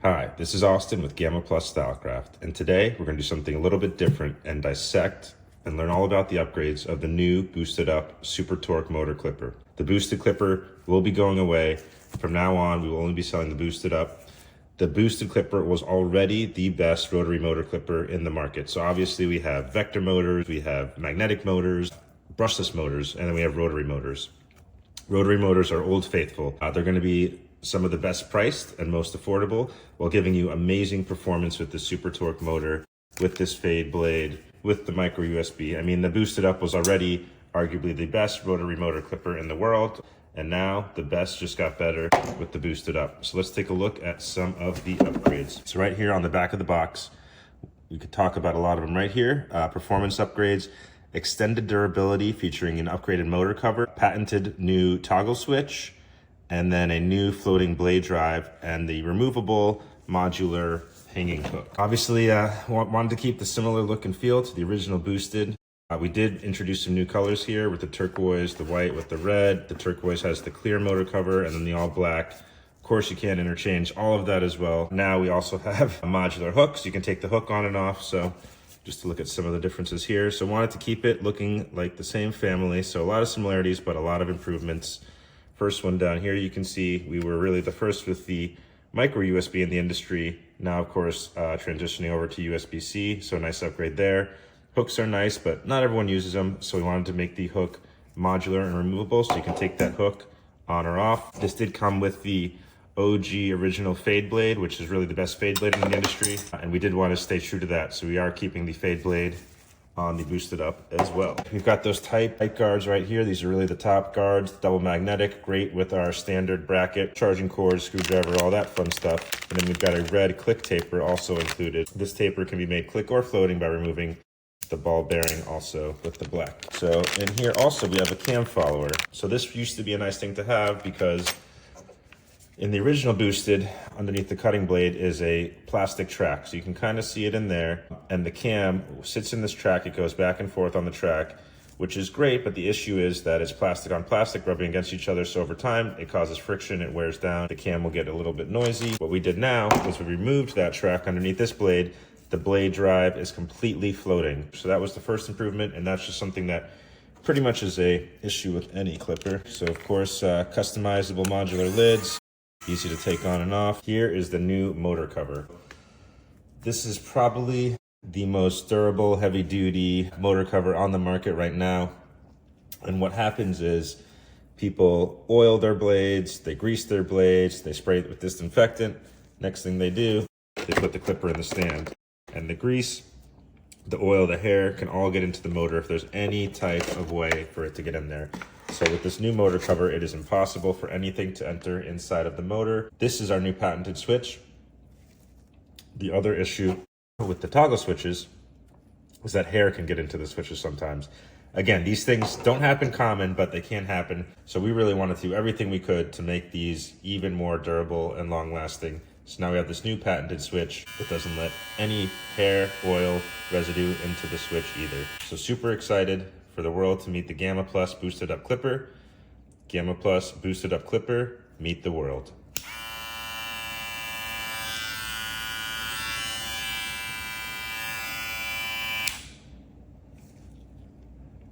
Hi, this is Austin with Gamma Plus Stylecraft, and today we're going to do something a little bit different and dissect and learn all about the upgrades of the new boosted up Super Torque motor clipper. The boosted clipper will be going away. From now on, we will only be selling the boosted up. The boosted clipper was already the best rotary motor clipper in the market. So obviously we have vector motors, we have magnetic motors, brushless motors, and then we have rotary motors. Rotary motors are old faithful. They're going to be some of the best priced and most affordable while giving you amazing performance with the Super Torque motor, with this fade blade, with the micro USB. I mean, the boosted up was already arguably the best rotary motor clipper in the world, and now the best just got better with the boosted up. So let's take a look at some of the upgrades. So right here on the back of the box, we could talk about a lot of them right here. Performance upgrades, extended durability featuring an upgraded motor cover, patented new toggle switch, and then a new floating blade drive and the removable modular hanging hook. Obviously, wanted to keep the similar look and feel to the original boosted. We did introduce some new colors here with the turquoise, the white with the red. The turquoise has the clear motor cover, and then the all black. Of course, you can interchange all of that as well. Now we also have a modular hook, so you can take the hook on and off. So just to look at some of the differences here. So wanted to keep it looking like the same family. So a lot of similarities, but a lot of improvements. First one down here, you can see we were really the first with the micro USB in the industry. Now, of course, transitioning over to USB-C, so a nice upgrade there. Hooks are nice, but not everyone uses them, so we wanted to make the hook modular and removable, so you can take that hook on or off. This did come with the OG original fade blade, which is really the best fade blade in the industry, and we did want to stay true to that, so we are keeping the fade blade on the boosted up as well. We've got those tight guards right here. These are really the top guards, double magnetic, great with our standard bracket, charging cord, screwdriver, all that fun stuff. And then we've got a red click taper also included. This taper can be made click or floating by removing the ball bearing also with the black. So in here also we have a cam follower. So this used to be a nice thing to have because in the original boosted, underneath the cutting blade is a plastic track. So you can kind of see it in there. And the cam sits in this track. It goes back and forth on the track, which is great. But the issue is that it's plastic on plastic rubbing against each other. So over time, it causes friction. It wears down. The cam will get a little bit noisy. What we did now was we removed that track underneath this blade. The blade drive is completely floating. So that was the first improvement. And that's just something that pretty much is a issue with any clipper. So of course, customizable modular lids. Easy to take on and off. Here is the new motor cover. This is probably the most durable, heavy-duty motor cover on the market right now. And what happens is people oil their blades, they grease their blades, they spray it with disinfectant. Next thing they do, they put the clipper in the stand. And the grease, the oil, the hair can all get into the motor if there's any type of way for it to get in there. So with this new motor cover, it is impossible for anything to enter inside of the motor. This is our new patented switch. The other issue with the toggle switches is that hair can get into the switches sometimes. Again, these things don't happen common, but they can happen. So we really wanted to do everything we could to make these even more durable and long lasting. So now we have this new patented switch that doesn't let any hair, oil, residue into the switch either. So super excited for the world to meet the Gamma Plus Boosted Up Clipper. Gamma Plus Boosted Up Clipper, meet the world.